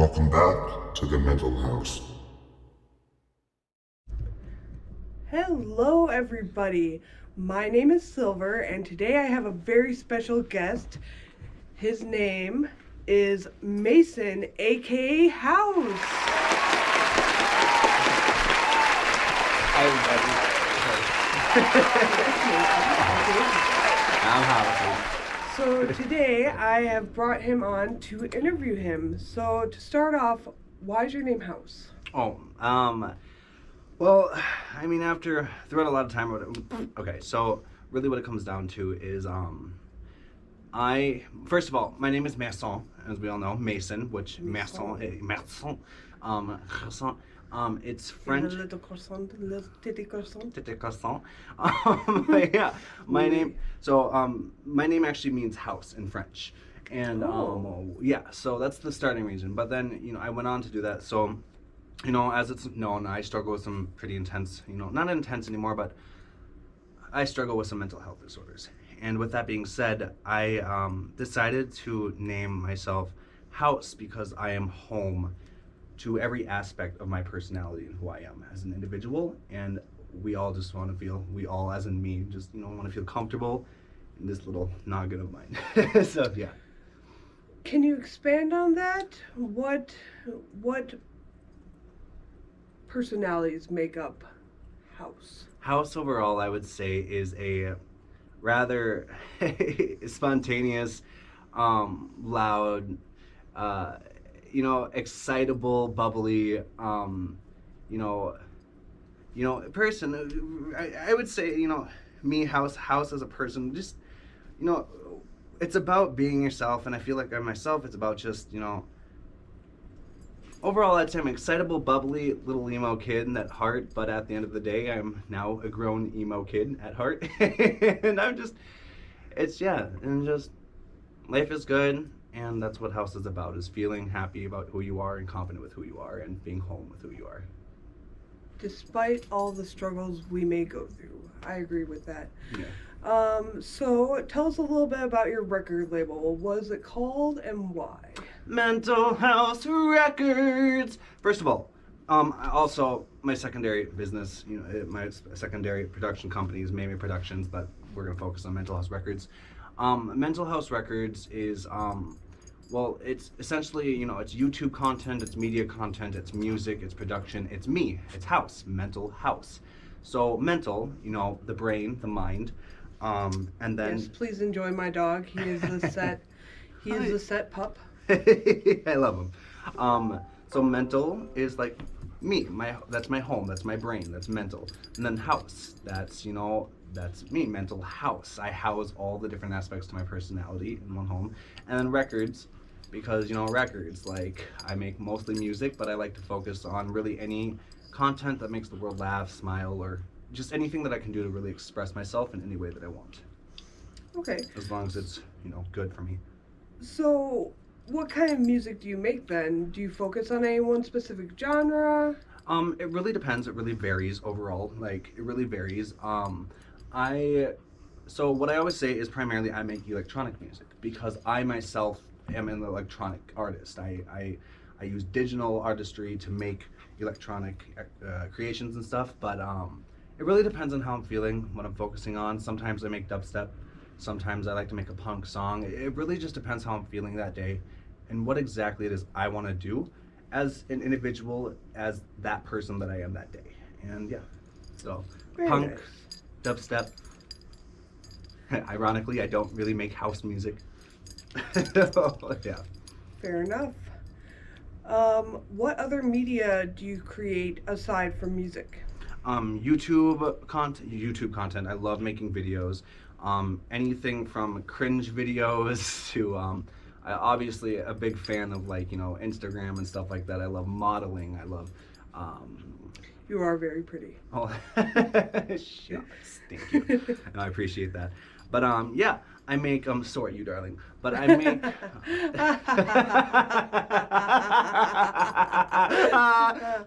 Welcome back to the Mental House. Hello, everybody. My name is Silver, and today I have a very special guest. His name is Mason, aka House. I'm Haffie. So today I have brought him on to interview him. So to start off, why is your name House? Well, I mean, throughout a lot of time, okay, so really what it comes down to is, first of all, my name is Maison, as we all know, Mason, which Maison, croissant, it's French. A little croissant, a little titty croissant. Tete croissant. But yeah, my name actually means house in French. And, yeah, so that's the starting reason. But then, I went on to do that, so... as it's known, I struggle with some pretty intense, not intense anymore, but I struggle with some mental health disorders. And with that being said, I decided to name myself House because I am home to every aspect of my personality and who I am as an individual. And we all just want to feel, as in me, just, want to feel comfortable in this little noggin of mine. So, yeah. Can you expand on that? What personalities make up House? House overall, I would say, is a rather spontaneous, loud, excitable, bubbly, person. I would say, me, House as a person, just, it's about being yourself, and I feel like I'm myself. It's about just, overall, I'd say I'm an excitable, bubbly, little emo kid at heart, but at the end of the day, I'm now a grown emo kid at heart. And life is good, and that's what House is about, is feeling happy about who you are and confident with who you are and being home with who you are. Despite all the struggles we may go through. I agree with that. Yeah. So tell us a little bit about your record label. What is it called and why? MentalHouse Records. First of all, also my secondary business, my secondary production company is Mamie Productions, but we're gonna focus on MentalHouse Records. MentalHouse Records is, it's essentially, it's YouTube content, it's media content, it's music, it's production, it's me, it's House, Mental House. So mental, the brain, the mind, and then. Yes, please enjoy my dog. He is the set. He is the set pup. I love him. So mental is like me. That's my home. That's my brain. That's mental. And then house. That's that's me. Mental house. I house all the different aspects to my personality in one home. And then records, because records. Like I make mostly music, but I like to focus on really any content that makes the world laugh, smile, or just anything that I can do to really express myself in any way that I want. Okay. As long as it's good for me. So, what kind of music do you make then? Do you focus on any one specific genre? It really depends. It really varies overall. Like, it really varies. So what I always say is primarily I make electronic music because I myself am an electronic artist. I use digital artistry to make electronic creations and stuff, but it really depends on how I'm feeling, what I'm focusing on. Sometimes I make dubstep. Sometimes I like to make a punk song. It really just depends how I'm feeling that day and what exactly it is I want to do as an individual, as that person that I am that day. And yeah, so Very punk, nice. dubstep. Ironically, I don't really make house music. Yeah. Fair enough. What other media do you create aside from music? YouTube content. I love making videos. Anything from cringe videos to I obviously a big fan of Instagram and stuff like that. I love modeling. I love You are very pretty. oh shucks, thank you. No, I appreciate that. But yeah, I make sorry you darling. But I make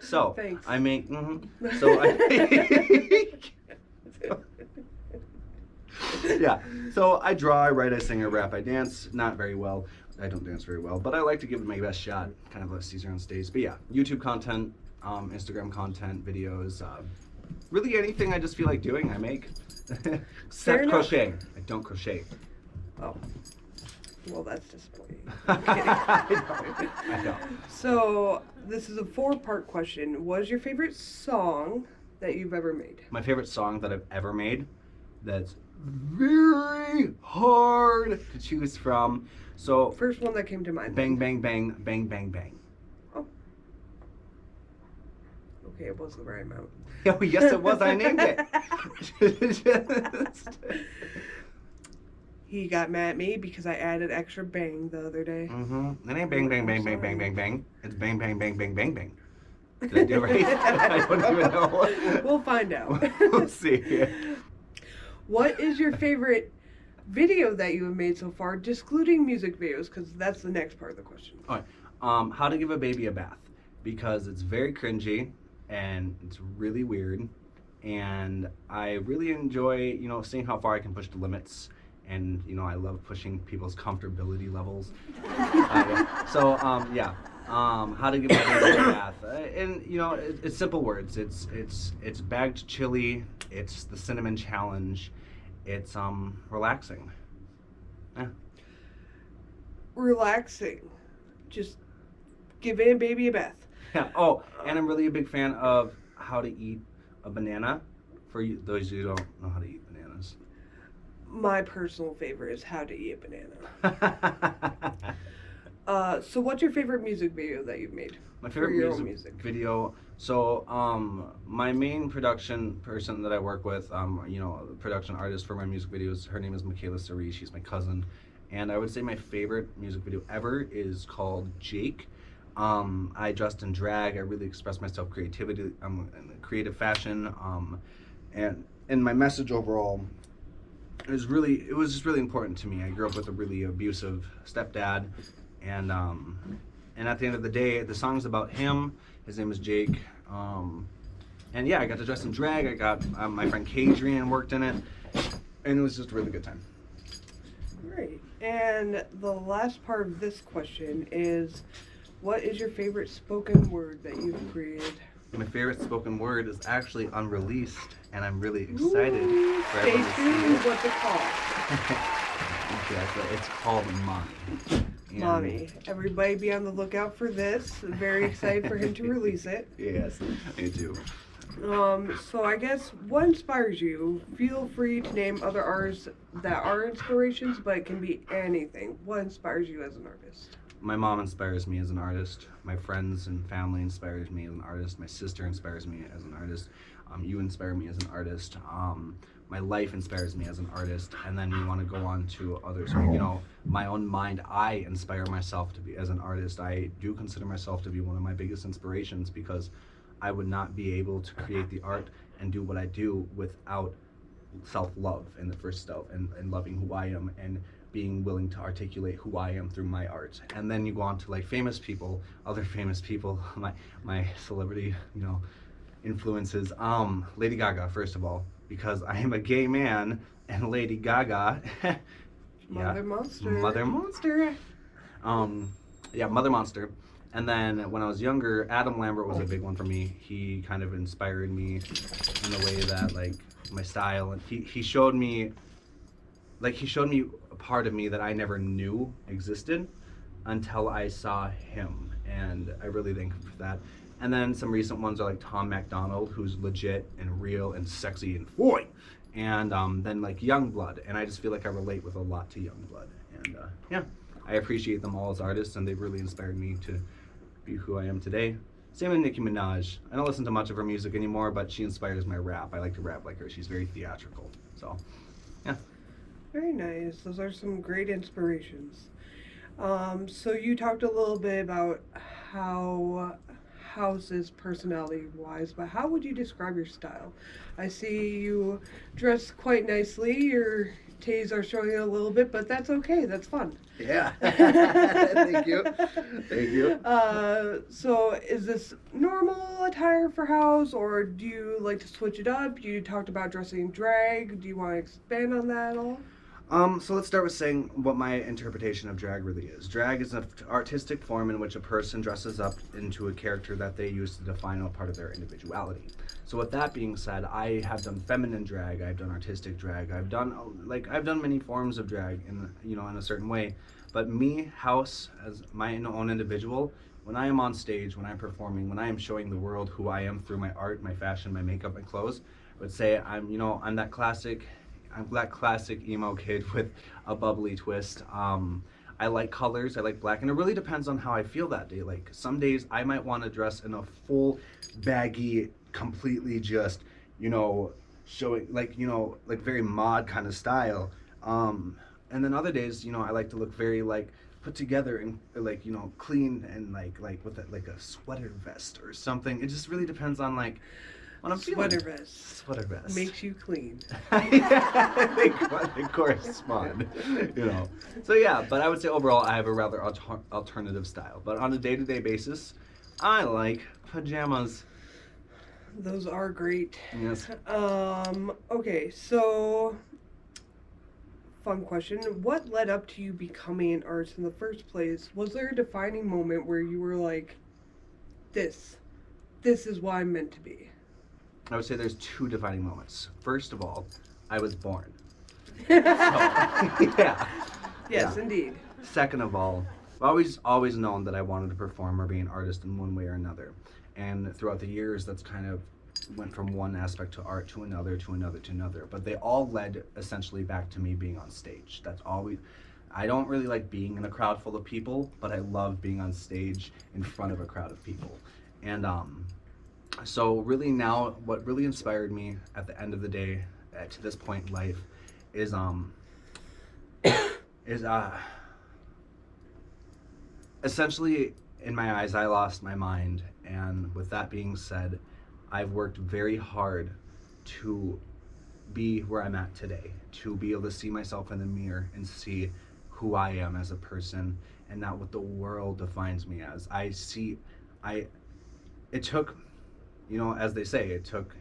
so Thanks. I make so I yeah, so I draw, I write, I sing, I rap, I dance, not very well. I don't dance very well, but I like to give it my best shot. Kind of a Caesar on stage. But yeah, YouTube content, Instagram content, videos, really anything I just feel like doing, I make. Fair Except enough. crocheting. I don't crochet. Oh. Well, that's disappointing. I know. So, this is a 4-part question. What is your favorite song that you've ever made? My favorite song that I've ever made that's very hard to choose from. So, First one that came to mind. Bang, Bang, Bang, Bang, Bang, Bang. Oh. Okay, it was the right amount. Oh, yes, it was. I named it. He got mad at me because I added extra bang the other day. Mm-hmm. It ain't bang, bang, bang, bang, bang, bang, bang. It's bang, bang, bang, bang, bang, bang. Did I do it right? I don't even know. We'll find out. Let's see. What is your favorite video that you have made so far, excluding music videos? Because that's the next part of the question. All right. How to give a baby a bath, because it's very cringy and it's really weird, and I really enjoy, seeing how far I can push the limits. And I love pushing people's comfortability levels. How to give a baby a bath, and it's simple words. It's bagged chili. It's the cinnamon challenge. It's relaxing. Yeah. Relaxing. Just giving a baby a bath. Yeah. Oh, and I'm really a big fan of how to eat a banana. For you, those who don't know how to eat bananas. My personal favorite is how to eat a banana. So what's your favorite music video that you've made? My favorite for your own music video. So, my main production person that I work with, production artist for my music videos, her name is Michaela Sari. She's my cousin. And I would say my favorite music video ever is called Jake. I dressed in drag. I really expressed myself in a creative fashion. And my message overall, it was just really important to me. I grew up with a really abusive stepdad, and at the end of the day, the song's about him. His name is Jake, and yeah, I got to dress in drag. I got my friend Kadrian worked in it, and it was just a really good time. Great. And the last part of this question is, what is your favorite spoken word that you've created? My favorite spoken word is actually unreleased, and I'm really excited for Stay everyone to see tuned. it. What's it called? Exactly. It's called Mommy. And Mommy. Everybody be on the lookout for this. Very excited for him to release it. Yes, me too. So I guess, what inspires you? Feel free to name other artists that are inspirations, but it can be anything. What inspires you as an artist? My mom inspires me as an artist. My friends and family inspires me as an artist. My sister inspires me as an artist. You inspire me as an artist. My life inspires me as an artist. And then you want to go on to others. My own mind, I inspire myself to be as an artist. I do consider myself to be one of my biggest inspirations, because I would not be able to create the art and do what I do without self-love in the first step, and loving who I am, and being willing to articulate who I am through my art. And then you go on to like famous people, other famous people, my celebrity, influences. Lady Gaga, first of all, because I am a gay man, and Lady Gaga, Mother Monster. Mother Monster. Mother Monster. And then when I was younger, Adam Lambert was a big one for me. He kind of inspired me in the way that, like, my style, and he showed me a part of me that I never knew existed until I saw him, and I really thank him for that. And then some recent ones are like Tom MacDonald, who's legit and real and sexy and boy, and then like Youngblood, and I just feel like I relate with a lot to Youngblood, and I appreciate them all as artists, and they've really inspired me to be who I am today. Same with Nicki Minaj. I don't listen to much of her music anymore, but she inspires my rap. I like to rap like her. She's very theatrical, so yeah. Very nice. Those are some great inspirations. So you talked a little bit about how House is personality-wise, but how would you describe your style? I see you dress quite nicely. Your titties are showing a little bit, but that's okay. That's fun. Yeah. Thank you. Thank you. So is this normal attire for House, or do you like to switch it up? You talked about dressing in drag. Do you want to expand on that at all? So let's start with saying what my interpretation of drag really is. Drag is an artistic form in which a person dresses up into a character that they use to define a part of their individuality. So with that being said, I have done feminine drag, I've done artistic drag, I've done many forms of drag in a certain way. But me, House, as my own individual, when I am on stage, when I'm performing, when I am showing the world who I am through my art, my fashion, my makeup, my clothes, I would say I'm that classic emo kid with a bubbly twist. I like colors, I like black, and it really depends on how I feel that day. Like some days I might want to dress in a full baggy, completely just, showing like very mod kind of style. And then other days, I like to look very like put together and like clean and like with like a sweater vest or something. It just really depends on like what I'm feeling. Sweater vest makes you clean. Yeah, they correspond. So yeah, but I would say overall I have a rather alternative style. But on a day-to-day basis, I like pajamas. Those are great. Yes. Okay, so fun question. What led up to you becoming an artist in the first place? Was there a defining moment where you were like, this is what I'm meant to be? I would say there's two defining moments. First of all, I was born. So, yeah. Yes, Yeah. indeed. Second of all, I've always known that I wanted to perform or be an artist in one way or another. And throughout the years, that's kind of went from one aspect to art to another, to another, to another. But they all led essentially back to me being on stage. I don't really like being in a crowd full of people, but I love being on stage in front of a crowd of people. And so really now, what really inspired me at the end of the day, to this point in life, is essentially, in my eyes, I lost my mind. And with that being said, I've worked very hard to be where I'm at today, to be able to see myself in the mirror and see who I am as a person and not what the world defines me as. It took, as they say, it took,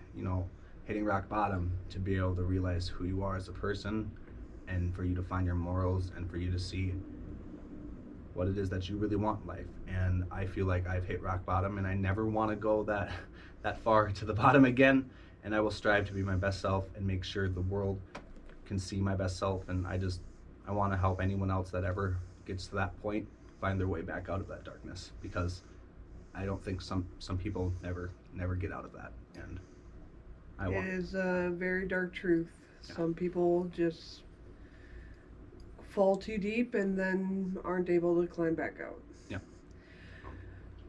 hitting rock bottom to be able to realize who you are as a person and for you to find your morals and for you to see what it is that you really want in life. And I feel like I've hit rock bottom and I never want to go that far to the bottom again. And I will strive to be my best self and make sure the world can see my best self. And I want to help anyone else that ever gets to that point find their way back out of that darkness, because I don't think some people never get out of that. And It is a very dark truth. Yeah. Some people just fall too deep and then aren't able to climb back out. Yeah.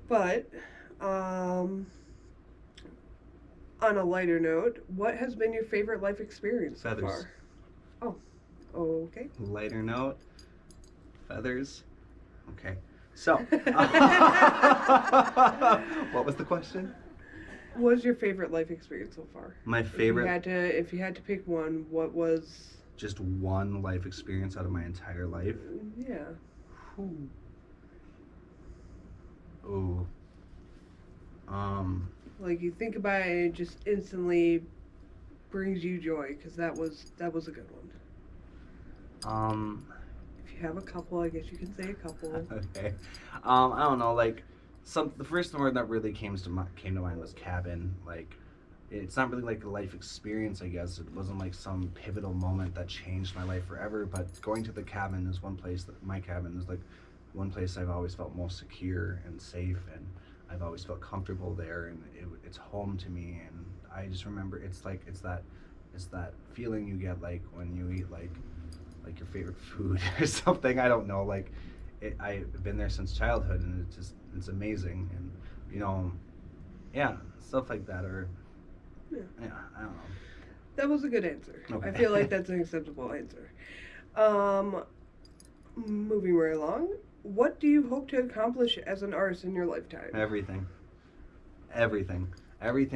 But on a lighter note, what has been your favorite life experience Feathers. so far? Oh, okay. Lighter note, feathers. Okay. So, what was the question? What was your favorite life experience so far? My favorite. If you had to pick one, what was? Just one life experience out of my entire life. Yeah. Ooh. Like you think about it, and it just instantly brings you joy, because that was a good one. If you have a couple, I guess you can say a couple. Okay. I don't know. Like the first word that really came to mind was cabin. Like, it's not really like a life experience, I guess. It wasn't like some pivotal moment that changed my life forever. But going to the cabin is my cabin is like one place I've always felt most secure and safe, and I've always felt comfortable there, and it's home to me. And I just remember it's that feeling you get like when you eat like your favorite food or something. I don't know. Like I've been there since childhood, and it's amazing. And yeah, stuff like that. Or yeah, I don't know. That was a good answer. Okay. I feel like that's an acceptable answer. Moving right along, what do you hope to accomplish as an artist in your lifetime? Everything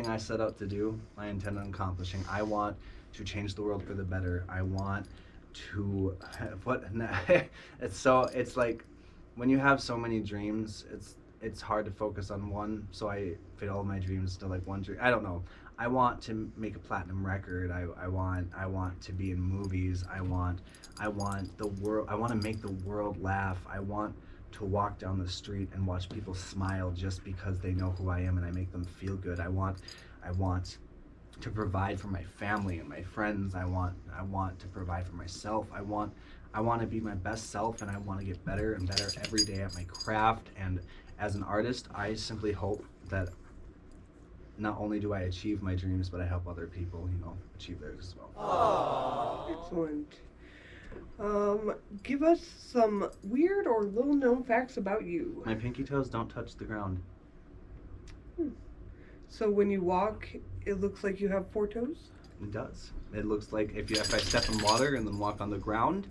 I set out to do, I intend on accomplishing. I want to change the world for the better. I want to it's like when you have so many dreams, it's hard to focus on one, so I fit all my dreams to like one dream. I don't know. I want to make a platinum record. I want to be in movies. I want the world. I want to make the world laugh. I want to walk down the street and watch people smile just because they know who I am and I make them feel good. I want to provide for my family and my friends. I want to provide for myself. I want to be my best self, and I want to get better and better every day at my craft. And as an artist, I simply hope that not only do I achieve my dreams, but I help other people, achieve theirs as well. Excellent. Give us some weird or little known facts about you. My pinky toes don't touch the ground. So when you walk, it looks like you have 4 toes? It does. It looks like if I step in water and then walk on the ground,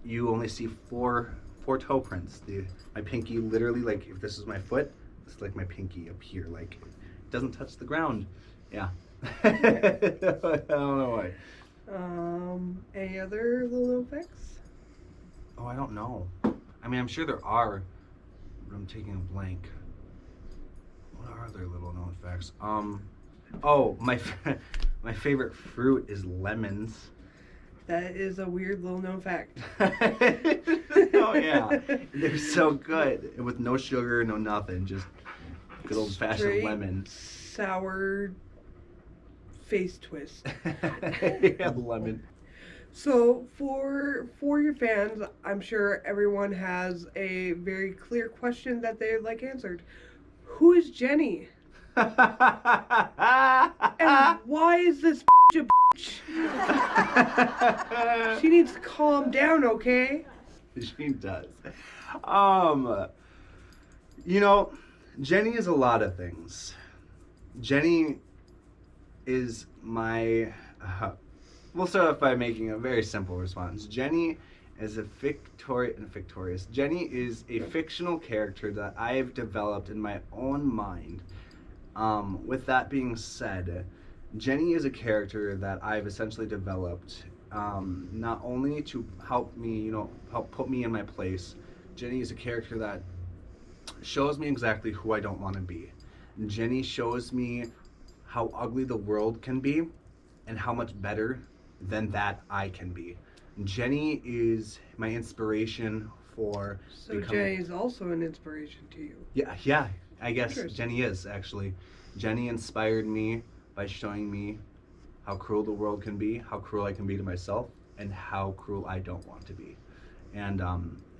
you only see four toe prints. My pinky literally, like if this is my foot, it's like my pinky up here, like it doesn't touch the ground. Yeah. I don't know why. Any other little known facts? Oh, I don't know. I mean, I'm sure there are, but I'm taking a blank. What are other little known facts? Oh, my favorite fruit is lemons. That is a weird little known fact. Oh yeah, they're so good with no sugar, no nothing, just good old fashioned Straight lemon. Sour face twist. Yeah, lemon. So for your fans, I'm sure everyone has a very clear question that they'd like answered. Who is Jenny? And why is this a bitch? She needs to calm down, okay? She does. Jenny is a lot of things. Jenny is my. We'll start off by making a very simple response. Jenny is Jenny is a fictional character that I've developed in my own mind. With that being said, Jenny is a character that I've essentially developed not only to help me, help put me in my place. Jenny is a character that shows me exactly who I don't want to be. Jenny shows me how ugly the world can be and how much better than that I can be. Jenny is my inspiration for So Jenny is also an inspiration to you. Yeah, I guess Jenny is actually. Jenny inspired me by showing me how cruel the world can be, how cruel I can be to myself, and how cruel I don't want to be. And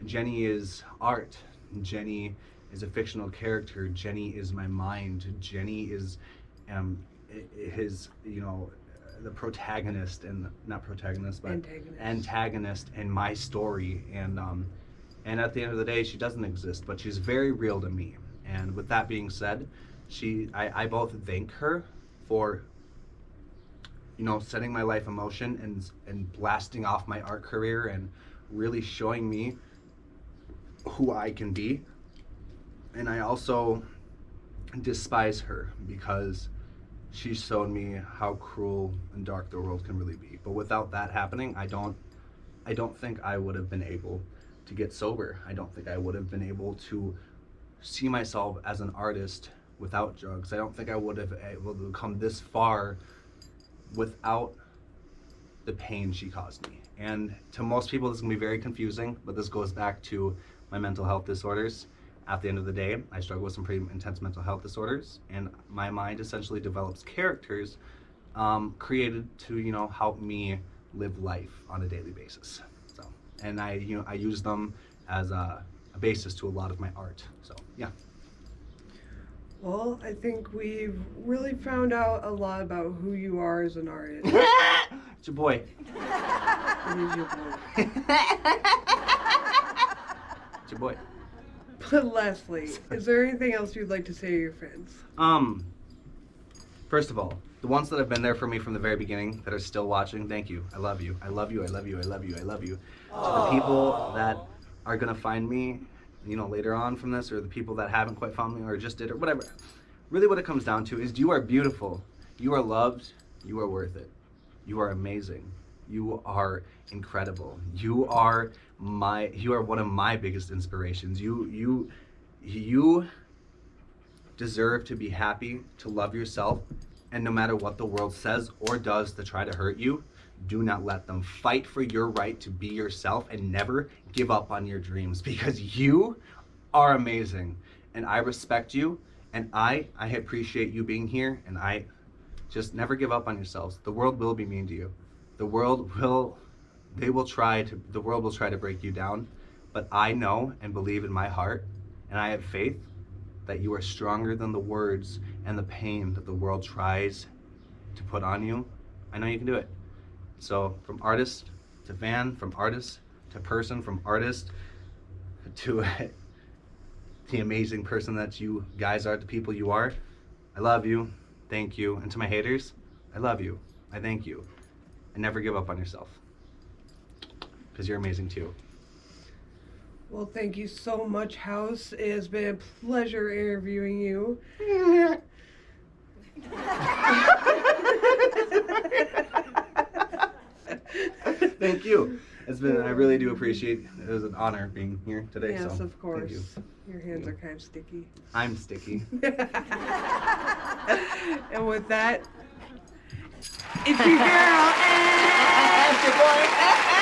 Jenny is art. Jenny is a fictional character. Jenny is my mind. Jenny is the protagonist, and not protagonist, but antagonist in my story. And at the end of the day, she doesn't exist, but she's very real to me. And with that being said, I both thank her for setting my life in motion and blasting off my art career and really showing me who I can be. And I also despise her because she showed me how cruel and dark the world can really be. But without that happening, I don't think I would have been able to get sober. I don't think I would have been able to see myself as an artist without drugs. I don't think I would have been able to come this far without the pain she caused me. And to most people, this is going to be very confusing, but this goes back to my mental health disorders. At the end of the day, I struggle with some pretty intense mental health disorders, and my mind essentially develops characters created to, help me live life on a daily basis. So, and I use them as a basis to a lot of my art. So, yeah. Well, I think we've really found out a lot about who you are as an artist. It's your boy. It is your boy. It's your boy. But Leslie, is there anything else you'd like to say to your fans? First of all, the ones that have been there for me from the very beginning, that are still watching, thank you. I love you. I love you. I love you. I love you. I love you. To the people that are gonna find me, later on from this, or the people that haven't quite found me or just did or whatever, really what it comes down to is you are beautiful. You are loved. You are worth it. You are amazing. You are incredible. You are one of my biggest inspirations. You You deserve to be happy, to love yourself, and no matter what the world says or does to try to hurt you, do not let them. Fight for your right to be yourself and never give up on your dreams, because you are amazing and I respect you, and I appreciate you being here, and I just never give up on yourselves. The world will be mean to you. The world will try to break you down, but I know and believe in my heart, and I have faith that you are stronger than the words and the pain that the world tries to put on you. I know you can do it. So from artist to fan, from artist to person, from artist to the amazing person that you guys are, the people you are, I love you, thank you. And to my haters, I love you, I thank you. And never give up on yourself, because you're amazing too. Well, thank you so much, House. It has been a pleasure interviewing you. Thank you. It's been, I really do appreciate it. It was an honor being here today. Yes, so of course. Thank you. Your hands are kind of sticky. I'm sticky. And with that, it's your girl. It's your boy.